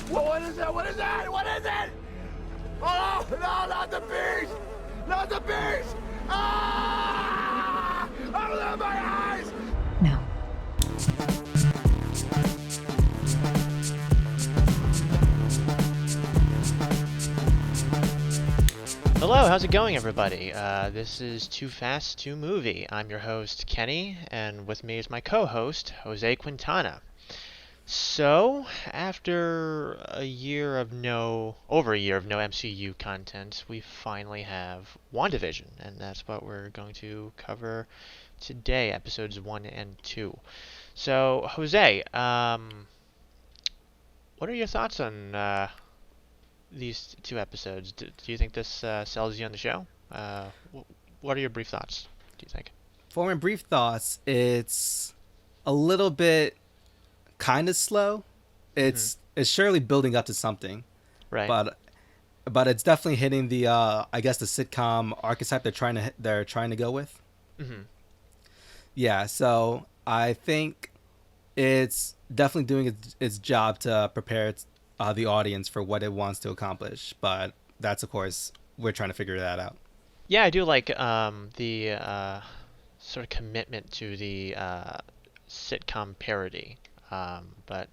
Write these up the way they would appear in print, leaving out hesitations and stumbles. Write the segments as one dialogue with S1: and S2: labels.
S1: What is that? What is that? What is it? Oh, no, not the beast! Not the beast! Ah! Open my eyes!
S2: No.
S3: Hello, how's it going, everybody? This is 2FAST2MOVIE. I'm your host, Kenny, and with me is my co-host, Jose Quintana. So, after over a year of no MCU content, we finally have Wandavision, and that's what we're going to cover today, episodes 1 and 2. So, Jose, what are your thoughts on these two episodes? Do you think this sells you on the show? What are your brief thoughts, do you think?
S4: For my brief thoughts, it's a little bit kind of slow. It's surely building up to something,
S3: Right.
S4: But it's definitely hitting the I guess the sitcom archetype they're trying to go with.
S3: Mm-hmm.
S4: Yeah, so I think it's definitely doing its job to prepare the audience for what it wants to accomplish. But that's, of course, we're trying to figure that out.
S3: Yeah, I do like the sort of commitment to the sitcom parody. But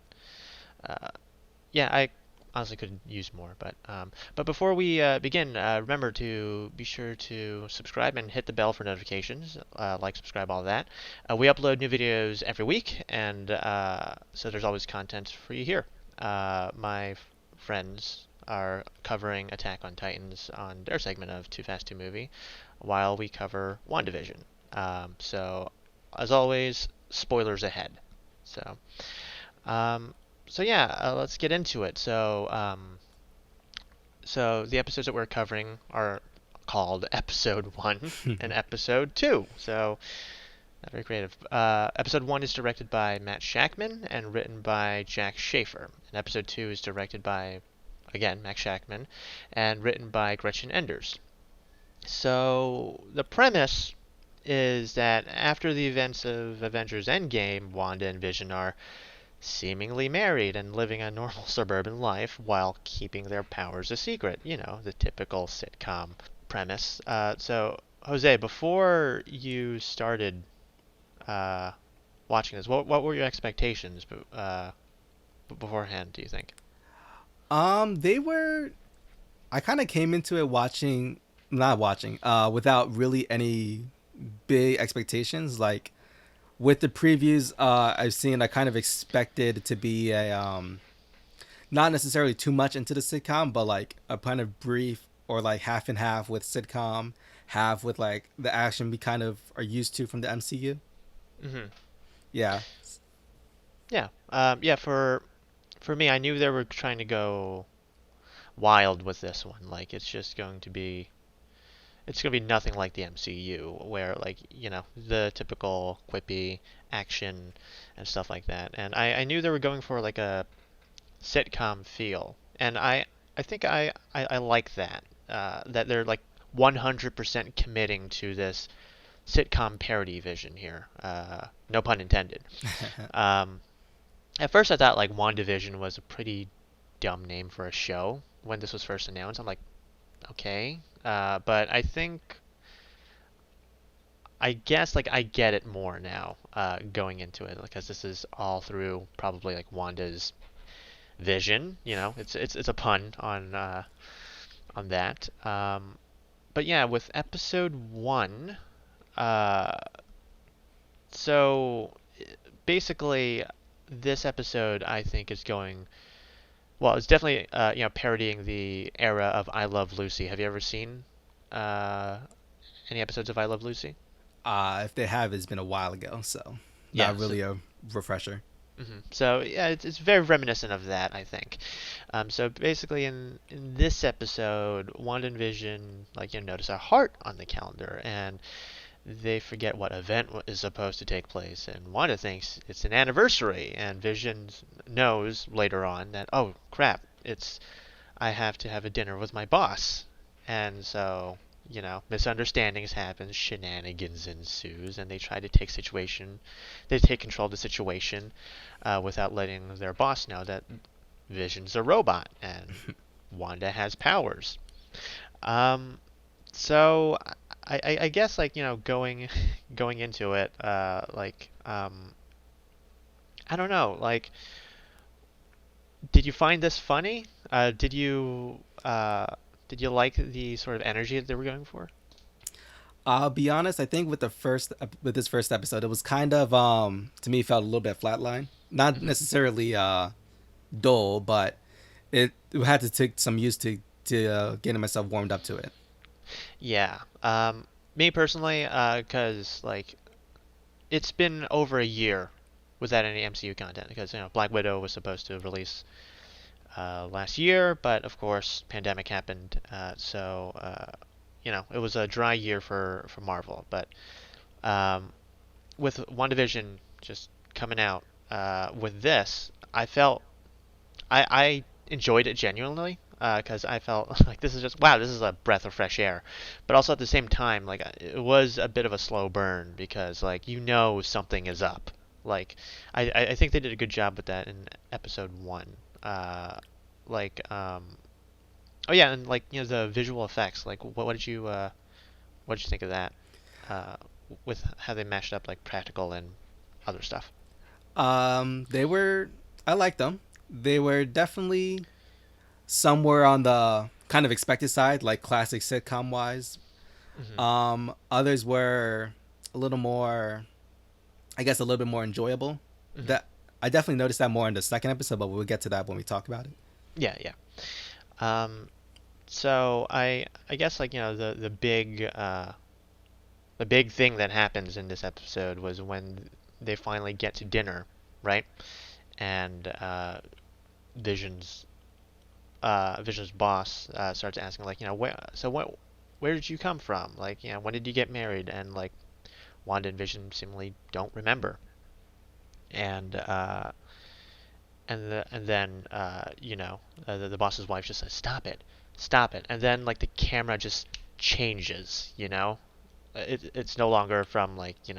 S3: yeah, I honestly could use more. But before we begin, remember to be sure to subscribe and hit the bell for notifications. Like, subscribe, all that. We upload new videos every week, and so there's always content for you here. My friends are covering Attack on Titans on their segment of 2FAST2MOVIE, while we cover WandaVision. So, as always, spoilers ahead. So yeah, let's get into it. So the episodes that we're covering are called Episode 1 and Episode 2. So, not very creative. Episode 1 is directed by Matt Shakman and written by Jack Schaefer. And Episode 2 is directed by, again, Matt Shakman and written by Gretchen Enders. So, the premise is that after the events of Avengers Endgame, Wanda and Vision are seemingly married and living a normal suburban life while keeping their powers a secret. You know, the typical sitcom premise. So, Jose, before you started watching this, what were your expectations beforehand, do you think?
S4: They were. I kind of came into it without really any big expectations. Like with the previews I've seen, I kind of expected to be a not necessarily too much into the sitcom, but like a kind of brief or like half and half with sitcom, half with like the action we kind of are used to from the MCU.
S3: Mm-hmm.
S4: Yeah.
S3: Yeah. Yeah. For me, I knew they were trying to go wild with this one. Like, it's going to be nothing like the MCU, where, like, you know, the typical quippy action and stuff like that. And I knew they were going for like a sitcom feel, and I think I like that. That they're like 100% committing to this sitcom parody vision here. No pun intended. At first I thought like WandaVision was a pretty dumb name for a show when this was first announced. I'm like, okay. But I guess like I get it more now, going into it, because this is all through probably like Wanda's vision. You know, it's a pun on that. But yeah, with episode 1, so basically this episode I think is going, well, it's definitely parodying the era of I Love Lucy. Have you ever seen any episodes of I Love Lucy?
S4: If they have, it's been a while ago, so
S3: Yeah,
S4: not really a refresher.
S3: Mm-hmm. So yeah, it's very reminiscent of that, I think. So basically, in this episode, Wanda and Vision, like, you notice a heart on the calendar, and they forget what event is supposed to take place. And Wanda thinks it's an anniversary, and Vision knows later on that, oh crap, I have to have a dinner with my boss. And so, you know, misunderstandings happen, shenanigans ensues, and they try to take control of the situation without letting their boss know that Vision's a robot and Wanda has powers. Um, so I guess like going into it, I don't know, like, did you find this funny? Did you like the sort of energy that they were going for?
S4: I'll be honest. I think with this first episode, it was kind of to me felt a little bit flatline. Not
S3: Hmm.
S4: necessarily dull, but it had to take some use to getting myself warmed up to it.
S3: Yeah. Me personally, because like it's been over a year without any MCU content because Black Widow was supposed to release last year, but of course pandemic happened, so it was a dry year for Marvel. But um, with WandaVision just coming out, with this, I enjoyed it genuinely because I felt like this is just wow, this is a breath of fresh air. But also at the same time, like it was a bit of a slow burn because like something is up. Like I think they did a good job with that in episode one. Uh, like oh yeah, and like the visual effects. Like what did you think of that? Uh, with how they mashed up like practical and other stuff.
S4: They were I liked them. They were definitely somewhere on the kind of expected side, like classic sitcom wise.
S3: Hmm.
S4: Others were a little more, I guess, a little bit more enjoyable.
S3: Hmm.
S4: That I definitely noticed that more in the second episode, but we'll get to that when we talk about it.
S3: Yeah, yeah. Um, So I guess like the big thing that happens in this episode was when they finally get to dinner, right? And Vision's Vision's boss starts asking like where did you come from? Like when did you get married? And like Wanda and Vision seemingly don't remember. And then the boss's wife just says stop it, and then like the camera just changes, it's no longer from like an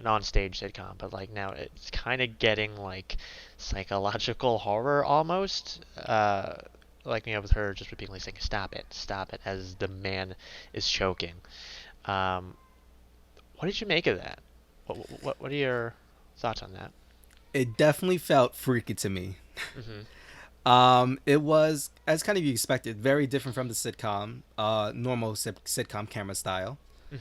S3: on-stage sitcom, but like now it's kind of getting like psychological horror almost, like with her just repeatedly saying stop it as the man is choking. um what did you make of that? What are your thoughts on that?
S4: It definitely felt freaky to me.
S3: Hmm.
S4: It was, as kind of you expected, very different from the sitcom, normal sitcom camera style,
S3: Hmm.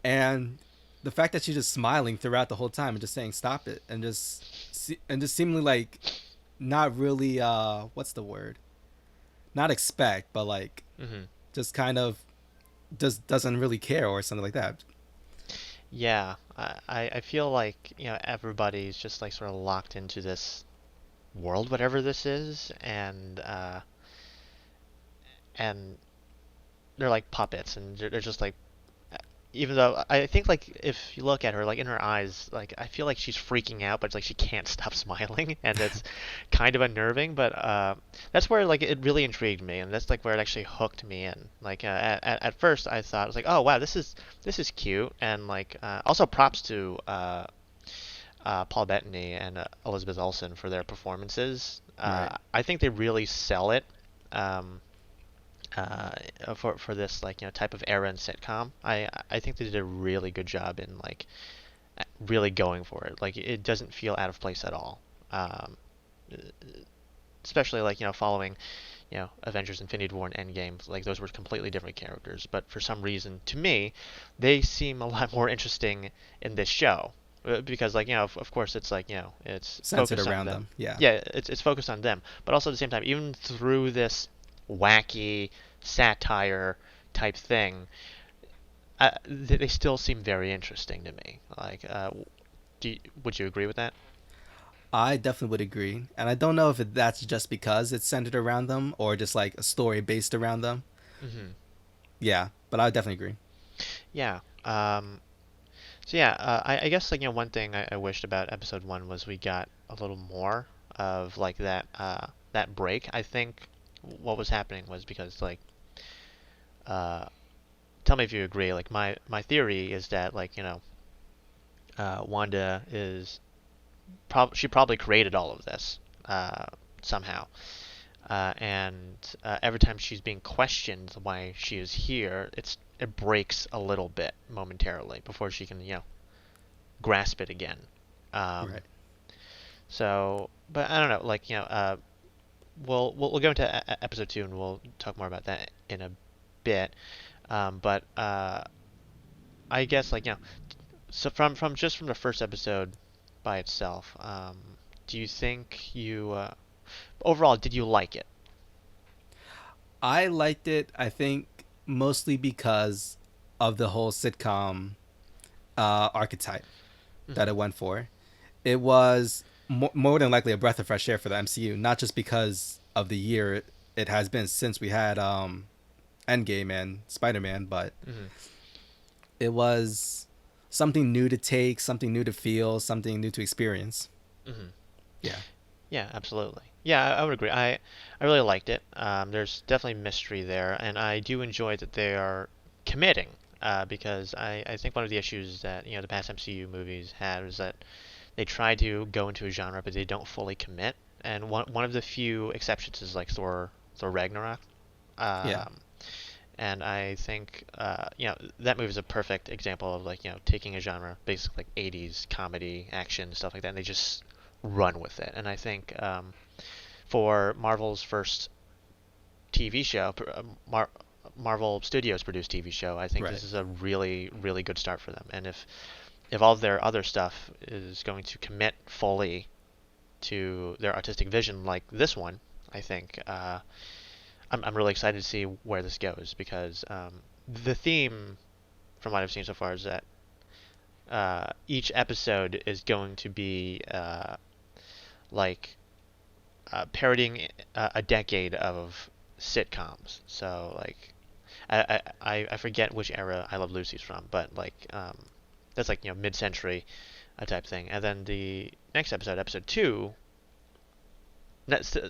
S4: and the fact that she's just smiling throughout the whole time and just saying "stop it" and just seemingly like not really what's the word? Not expect, but like
S3: Hmm.
S4: just kind of just doesn't really care or something like that.
S3: Yeah, I feel like, everybody's just like sort of locked into this world, whatever this is, and they're like puppets, and they're just like, even though I think like if you look at her, like in her eyes, like I feel like she's freaking out, but it's like she can't stop smiling, and it's kind of unnerving. But that's where like it really intrigued me, and that's like where it actually hooked me in. Like at first I thought it was like, oh wow, this is cute, and like also props to Paul Bettany and Elizabeth Olsen for their performances.
S4: Right.
S3: I think they really sell it. Um, for this like type of era in sitcom. I think they did a really good job in like really going for it. Like it doesn't feel out of place at all. Especially like following Avengers Infinity War and Endgame, like those were completely different characters, but for some reason to me they seem a lot more interesting in this show. Because like of course it's like it's
S4: Centered
S3: focused on
S4: around
S3: them.
S4: them. Yeah.
S3: Yeah, it's focused on them, but also at the same time, even through this wacky satire type thing, they still seem very interesting to me. Like, would you agree with that?
S4: I definitely would agree. And I don't know if that's just because it's centered around them or just like a story based around them.
S3: Hmm.
S4: Yeah, but I would definitely agree.
S3: Yeah. So yeah, I guess like one thing I wished about episode one was we got a little more of like that break. I think what was happening was because like uh, tell me if you agree. Like my theory is that like Wanda is she probably created all of this somehow, and every time she's being questioned why she is here, it breaks a little bit momentarily before she can grasp it again. Um,
S4: Right.
S3: so, but I don't know, like we'll go into episode 2 and we'll talk more about that in a bit. But I guess so from just from the first episode by itself, do you think overall did you like it?
S4: I liked it. I think mostly because of the whole sitcom archetype that
S3: Hmm.
S4: it went for. It was more than likely a breath of fresh air for the MCU, not just because of the year it has been since we had Endgame and Spider-Man, but
S3: Hmm.
S4: it was something new to take, something new to feel, something new to experience.
S3: Hmm.
S4: Yeah.
S3: Yeah, absolutely. Yeah, I would agree. I really liked it. There's definitely mystery there, and I do enjoy that they are committing. Because I think one of the issues that the past MCU movies had was that they try to go into a genre, but they don't fully commit. And one of the few exceptions is like Thor Ragnarok.
S4: Yeah.
S3: Um, and I think that movie is a perfect example of taking a genre, basically like 80s comedy, action, stuff like that, and they just run with it. And I think for Marvel's first TV show, Marvel Studios produced TV show, I think
S4: Right.
S3: this is a really, really good start for them. And if all of their other stuff is going to commit fully to their artistic vision like this one, I think I'm really excited to see where this goes because the theme, from what I've seen so far, is that each episode is going to be like parodying a decade of sitcoms. So like I forget which era I Love Lucy's from, but that's like mid-century type thing. And then the next episode, episode 2.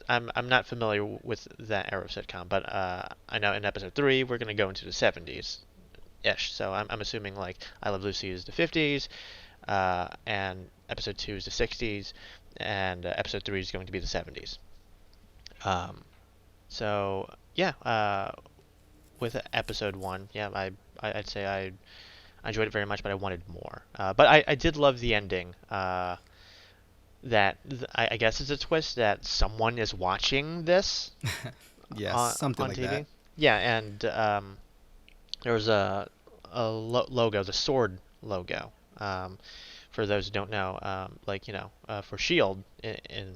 S3: I'm not familiar with that era of sitcom, but I know in episode 3 we're gonna go into the 70s ish. So I'm assuming like I Love Lucy is the 50s, and episode 2 is the 60s, and episode 3 is going to be the 70s. Um, so yeah, with episode 1, yeah, I'd say I enjoyed it very much, but I wanted more. But I did love the ending. I guess is a twist that someone is watching this
S4: Yes, something
S3: on
S4: like
S3: TV.
S4: that.
S3: Yeah, and there was a logo, the S.W.O.R.D logo. For those who don't know, for Shield in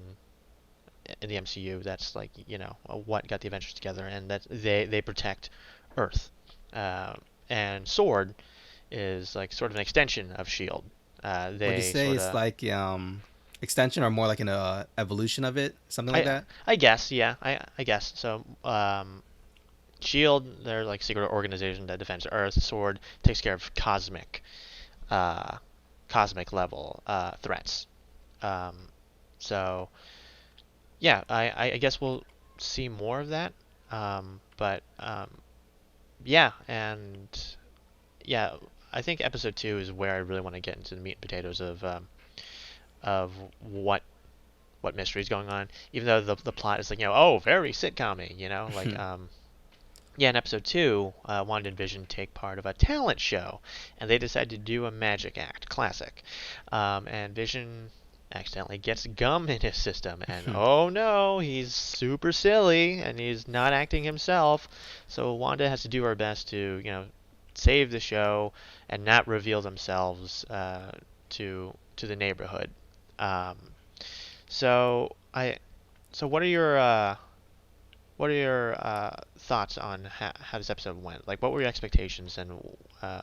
S3: the MCU, that's what got the Avengers together, and that they protect Earth. And S.W.O.R.D is like sort of an extension of Shield.
S4: Would you
S3: They
S4: say
S3: sort
S4: it's
S3: of
S4: like extension or more like an evolution of it, something like
S3: I
S4: that?
S3: I guess, yeah, I guess so. Shield, they're like secret organization that defends Earth. S.W.O.R.D takes care of uh, cosmic level threats. Um, so yeah, I guess we'll see more of that. But yeah, and yeah, I think episode 2 is where I really want to get into the meat and potatoes of what mystery is going on. Even though the plot is like oh, very sitcom-y, yeah, in episode 2, Wanda and Vision take part of a talent show, and they decide to do a magic act. Classic. And Vision accidentally gets gum in his system, and oh no, he's super silly, and he's not acting himself. So Wanda has to do her best to, save the show and not reveal themselves to the neighborhood. Um, so I, so what are your thoughts on how this episode went? Like, what were your expectations, and uh,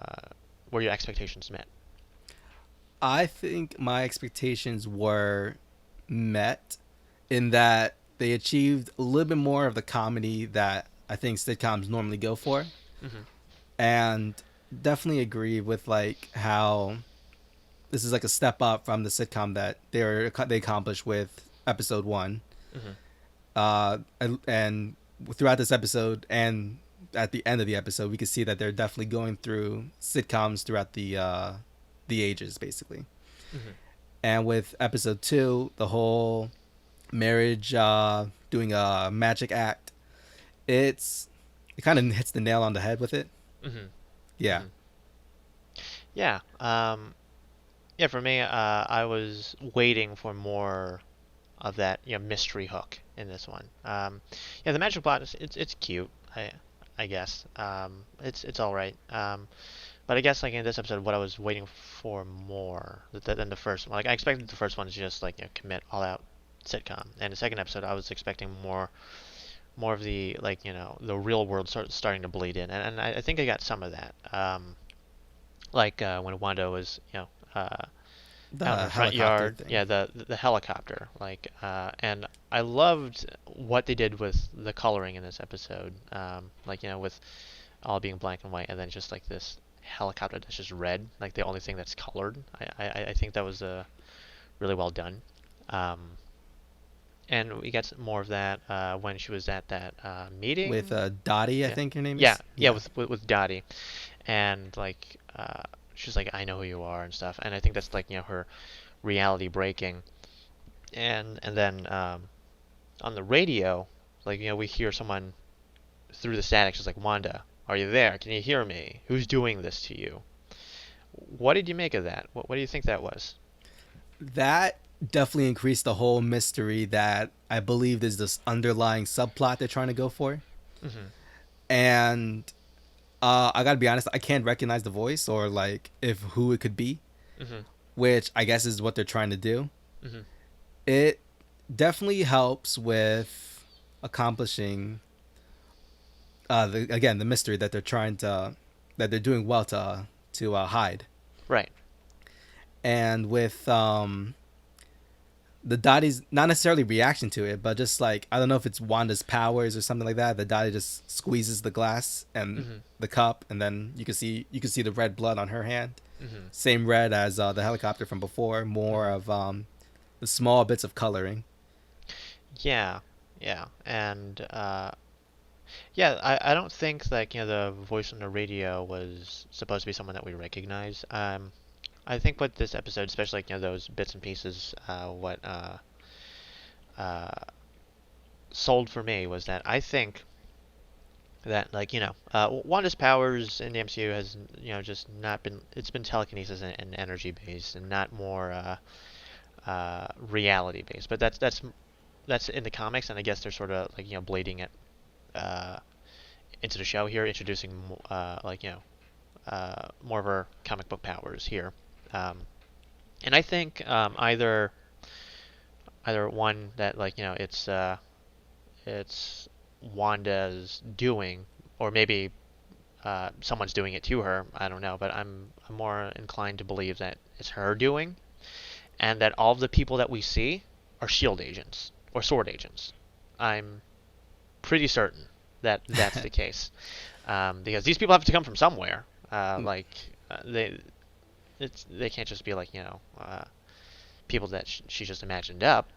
S3: were your expectations met?
S4: I think my expectations were met in that they achieved a little bit more of the comedy that I think sitcoms normally go for,
S3: Hmm.
S4: and definitely agree with like how this is like a step up from the sitcom that they accomplished with episode 1.
S3: Hmm.
S4: And throughout this episode and at the end of the episode, we can see that they're definitely going through sitcoms throughout the ages, basically.
S3: Hmm.
S4: And with episode 2, the whole marriage, doing a magic act. It kind of hits the nail on the head with it.
S3: Mhm.
S4: Yeah.
S3: Mhm. Yeah. Yeah. For me, I was waiting for more of that, mystery hook in this one. Yeah, the magic plot it's cute. I guess. It's all right. But I guess like in this episode, what I was waiting for more than the first one. Like I expected the first one to just like commit all out sitcom, and the second episode I was expecting more of the like the real world starting to bleed in, and I think I got some of that. Like when Wanda was out in
S4: The
S3: her front
S4: helicopter
S3: yard,
S4: thing.
S3: yeah, the helicopter, like and I loved what they did with the coloring in this episode, like with all being black and white, and then just like this helicopter that's just red, like the only thing that's colored. I think that was really well done. Um, and we got more of that when she was at that
S4: With
S3: meeting.
S4: Dottie, I
S3: Yeah,
S4: think her name
S3: yeah,
S4: is.
S3: yeah,
S4: Yeah.
S3: with Dottie, and like she's like, I know who you are and stuff, and I think that's like her reality breaking, and then on the radio, like we hear someone through the static, just like, Wanda, are you there? Can you hear me? Who's doing this to you? What did you make of that? What do you think that was?
S4: That definitely increased the whole mystery that I believe is this underlying subplot they're trying to go for.
S3: Mhm.
S4: And I gotta be honest, I can't recognize the voice or like if who it could be,
S3: Mhm.
S4: which I guess is what they're trying to do.
S3: Mhm.
S4: It definitely helps with accomplishing the mystery that they're doing well to hide.
S3: Right.
S4: And with the Dottie's not necessarily reaction to it, but just like I don't know if it's Wanda's powers or something like that. The Dottie just squeezes the glass and
S3: Mhm.
S4: the cup, and then you can see the red blood on her hand.
S3: Mhm.
S4: Same red as the helicopter from before. More
S3: Mhm.
S4: of the small bits of coloring.
S3: Yeah. Yeah. And yeah, I don't think like the voice on the radio was supposed to be someone that we recognize. I think what this episode, especially like those bits and pieces, what uh sold for me was that I think that like Wanda's powers in the MCU has just not been, it's been telekinesis and energy based and not more reality based, but that's in the comics, and I guess they're sort of like bleeding it uh, into the show here, introducing like more of her comic book powers here, um, and I think either one that like it's Wanda's doing, or maybe someone's doing it to her. I don't know, but I'm more inclined to believe that it's her doing, and that all of the people that we see are Shield agents or Sword agents. I'm pretty certain that that's the case, because these people have to come from somewhere. Like they can't just be like people that she just imagined up.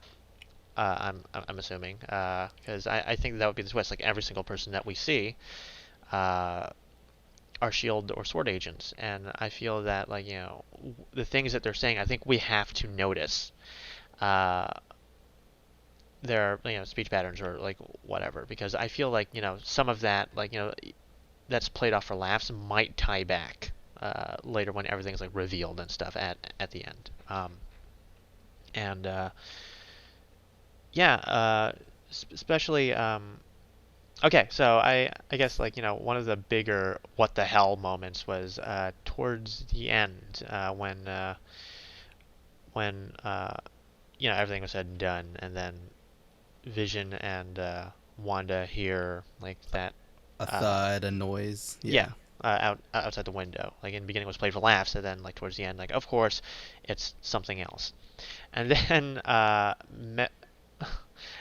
S3: I'm assuming because I think that would be the twist. Like every single person that we see uh, are Shield or Sword agents, and I feel that like the things that they're saying, I think we have to notice uh, their speech patterns or like whatever, because I feel like some of that like that's played off for laughs might tie back later when everything's like revealed and stuff at the end. And yeah, especially okay, so I guess like one of the bigger what the hell moments was towards the end when everything was said and done, and then Vision and Wanda hear like that
S4: A
S3: uh,
S4: thud, a noise.
S3: yeah,
S4: Yeah.
S3: outside the window. Like in the beginning it was played for laughs, and then like towards the end, like of course it's something else. And then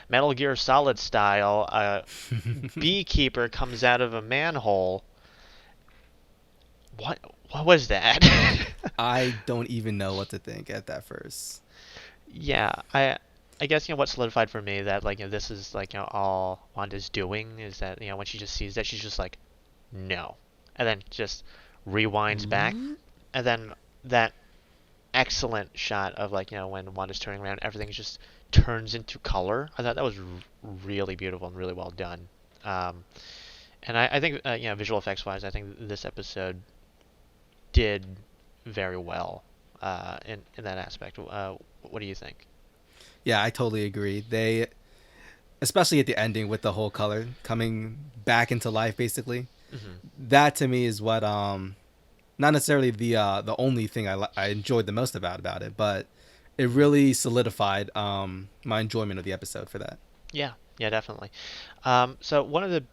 S3: Metal Gear Solid style, beekeeper comes out of a manhole. What what was that?
S4: I don't even know what to think at that first.
S3: Yeah, I guess what solidified for me that like this is like all Wanda's doing is that when she just sees that, she's just like no, and then just rewinds back,
S4: Hmm?
S3: and then that excellent shot of like when Wanda's turning around, everything's just turns into color. I thought that was really beautiful and really well done. And I think visual effects wise, I think this episode did very well in that aspect. What do you think?
S4: Yeah, I totally agree. They, especially at the ending with the whole color coming back into life, basically.
S3: Mm-hmm.
S4: That to me is what not necessarily the only thing I enjoyed the most about it, but it really solidified my enjoyment of the episode for that.
S3: Yeah, yeah, definitely. So one of the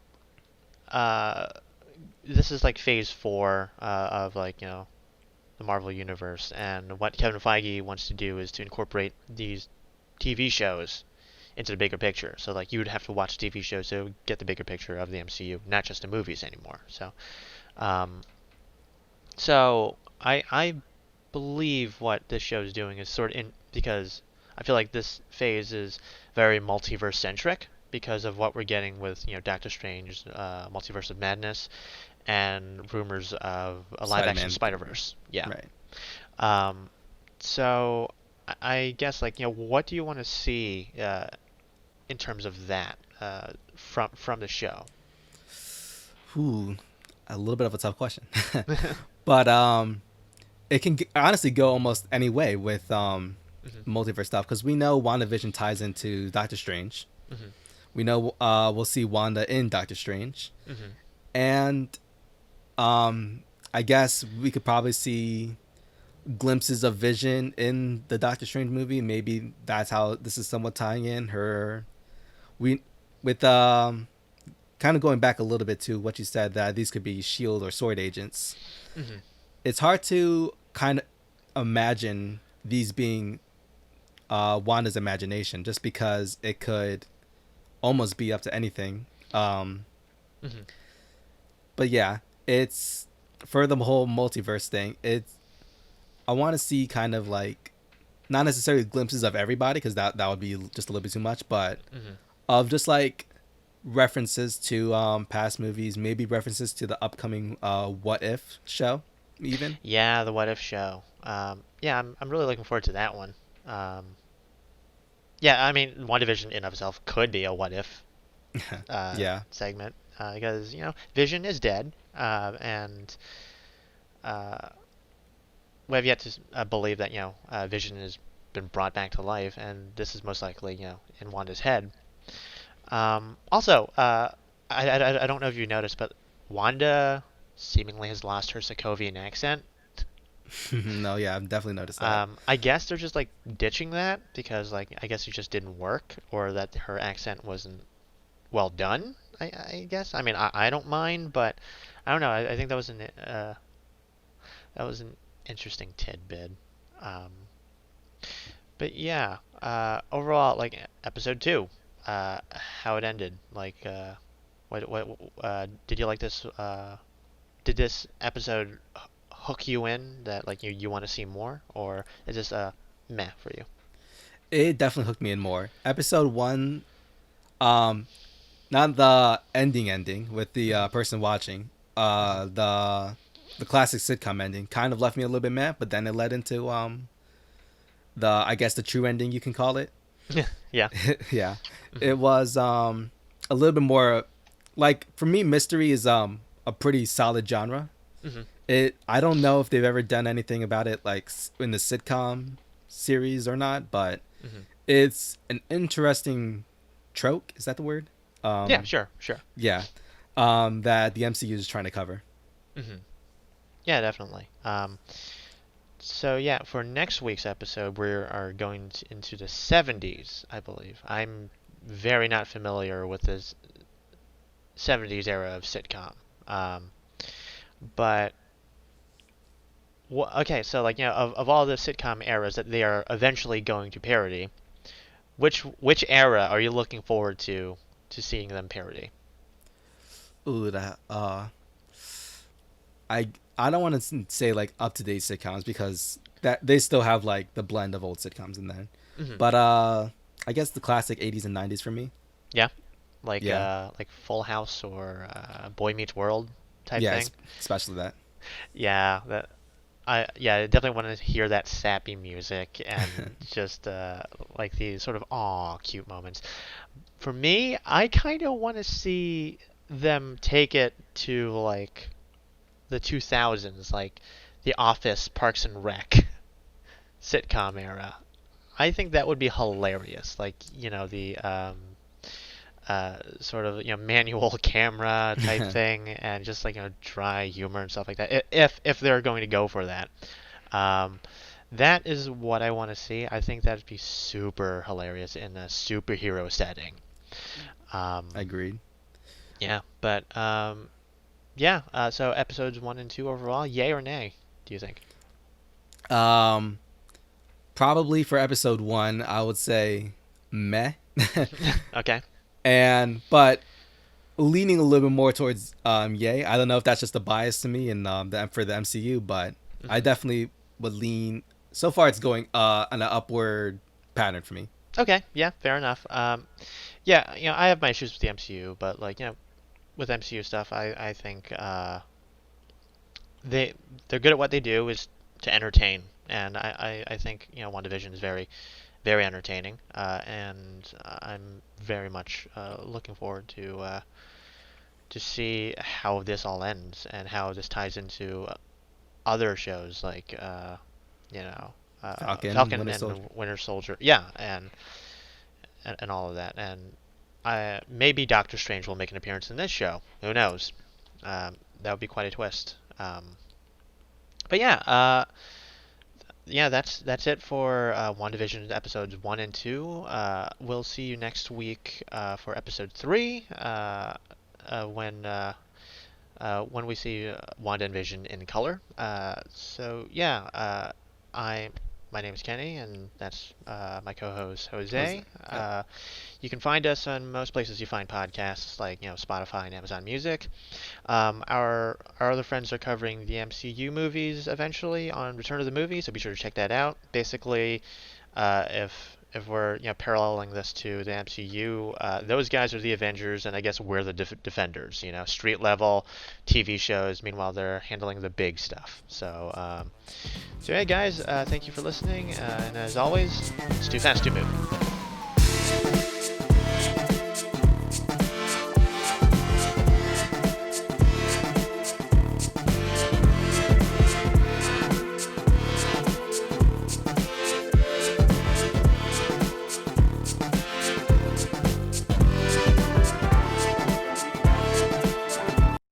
S3: this is like phase 4 of the Marvel universe, and what Kevin Feige wants to do is to incorporate these TV shows into the bigger picture. So like you would have to watch TV shows to get the bigger picture of the MCU, not just the movies anymore. Um, so I believe what this show is doing is sort of because I feel like this phase is very multiverse centric because of what we're getting with Doctor Strange, Multiverse of Madness, and rumors of a live action Spider-Verse. Yeah.
S4: Right.
S3: So I guess what do you want to see in terms of that from the show?
S4: Ooh, a little bit of a tough question, but it can honestly go almost any way with multiverse stuff because we know WandaVision ties into Doctor Strange.
S3: Mm-hmm.
S4: We know we'll see Wanda in Doctor Strange,
S3: Mm-hmm.
S4: and I guess we could probably see glimpses of Vision in the Doctor Strange movie. Maybe that's how this is somewhat tying in her. We with kind of going back a little bit to what you said that these could be Shield or Sword agents.
S3: Mm-hmm.
S4: It's hard to kind of imagine these being Wanda's imagination, just because it could almost be up to anything.
S3: Mm-hmm.
S4: But yeah, it's for the whole multiverse thing. I want to see kind of like not necessarily glimpses of everybody because that would be just a little bit too much, but
S3: Mm-hmm.
S4: of just like references to past movies, maybe references to the upcoming What If show, even.
S3: Yeah, the What If show. Yeah, I'm really looking forward to that one. Yeah, I mean, WandaVision in of itself could be a What If
S4: Yeah.
S3: segment because Vision is dead, and we have yet to believe that Vision has been brought back to life, and this is most likely in Wanda's head. Also, I don't know if you noticed, but Wanda seemingly has lost her Sokovian accent.
S4: No, yeah, I've definitely noticed that.
S3: I guess they're just like ditching that because I guess it just didn't work, or that her accent wasn't well done. I guess. I mean, I don't mind, but I don't know. I think that was an interesting tidbit. Um, but yeah, overall, like episode 2, how it ended. Like, what did you like this? Did this episode hook you in that like you want to see more, or is this meh for you?
S4: It definitely hooked me in more. Episode 1, um, not the ending with the person watching. The classic sitcom ending kind of left me a little bit mad, but then it led into I guess the true ending, you can call it.
S3: Yeah.
S4: Yeah. It was a little bit more like, for me, mystery is a pretty solid genre.
S3: Hmm.
S4: I don't know if they've ever done anything about it like in the sitcom series or not, but
S3: Hmm.
S4: it's an interesting trope. Is that the word?
S3: Yeah, sure.
S4: Yeah. That the MCU is trying to cover.
S3: Hmm. Yeah, definitely. So yeah, for next week's episode, we are going into the 70s, I believe. I'm very not familiar with this 70s era of sitcom. But okay, so like of all the sitcom eras that they are eventually going to parody, which era are you looking forward to seeing them parody?
S4: Ooh, that I don't want to say like up to date sitcoms because that they still have like the blend of old sitcoms in there.
S3: Hmm.
S4: But I guess the classic 80s and 90s for me.
S3: Yeah, like
S4: Yeah.
S3: like Full House or Boy Meets World type
S4: Yeah,
S3: thing.
S4: especially that.
S3: Yeah, that I definitely want to hear that sappy music and just like the sort of cute moments. For me, I kind of want to see them take it to like the 2000s, like The Office, Parks and Rec sitcom era. I think that would be hilarious. Like, the sort of manual camera type thing, and just like dry humor and stuff like that. If they're going to go for that, that is what I want to see. I think that'd be super hilarious in a superhero setting.
S4: Agreed.
S3: Yeah, but yeah. So episodes 1 and 2 overall, yay or nay? Do you think?
S4: Probably for episode 1, I would say meh.
S3: Okay.
S4: But leaning a little bit more towards yay. I don't know if that's just a bias to me and for the MCU, but I definitely would lean. So far, it's going on an upward pattern for me.
S3: Okay. Yeah. Fair enough. Yeah. I have my issues with the MCU, but like with MCU stuff, I think they're good at what they do, is to entertain, and I think WandaVision is very, very entertaining, and I'm very much looking forward to see how this all ends and how this ties into other shows like Falcon and Winter Soldier. Yeah, and all of that, and maybe Doctor Strange will make an appearance in this show. Who knows? That would be quite a twist. But yeah, that's it for WandaVision episodes 1 and 2. We'll see you next week for episode 3, when we see Wanda and Vision in color. So yeah, my name is Kenny, and that's my co-host Jose. You can find us on most places you find podcasts, like Spotify and Amazon Music. Our other friends are covering the MCU movies eventually on Return of the Movie, so be sure to check that out. Basically, if we're paralleling this to the MCU, those guys are the Avengers, and I guess we're the Defenders. Street level TV shows. Meanwhile, they're handling the big stuff. So yeah, guys, thank you for listening, and as always, it's 2FAST2MOVIE.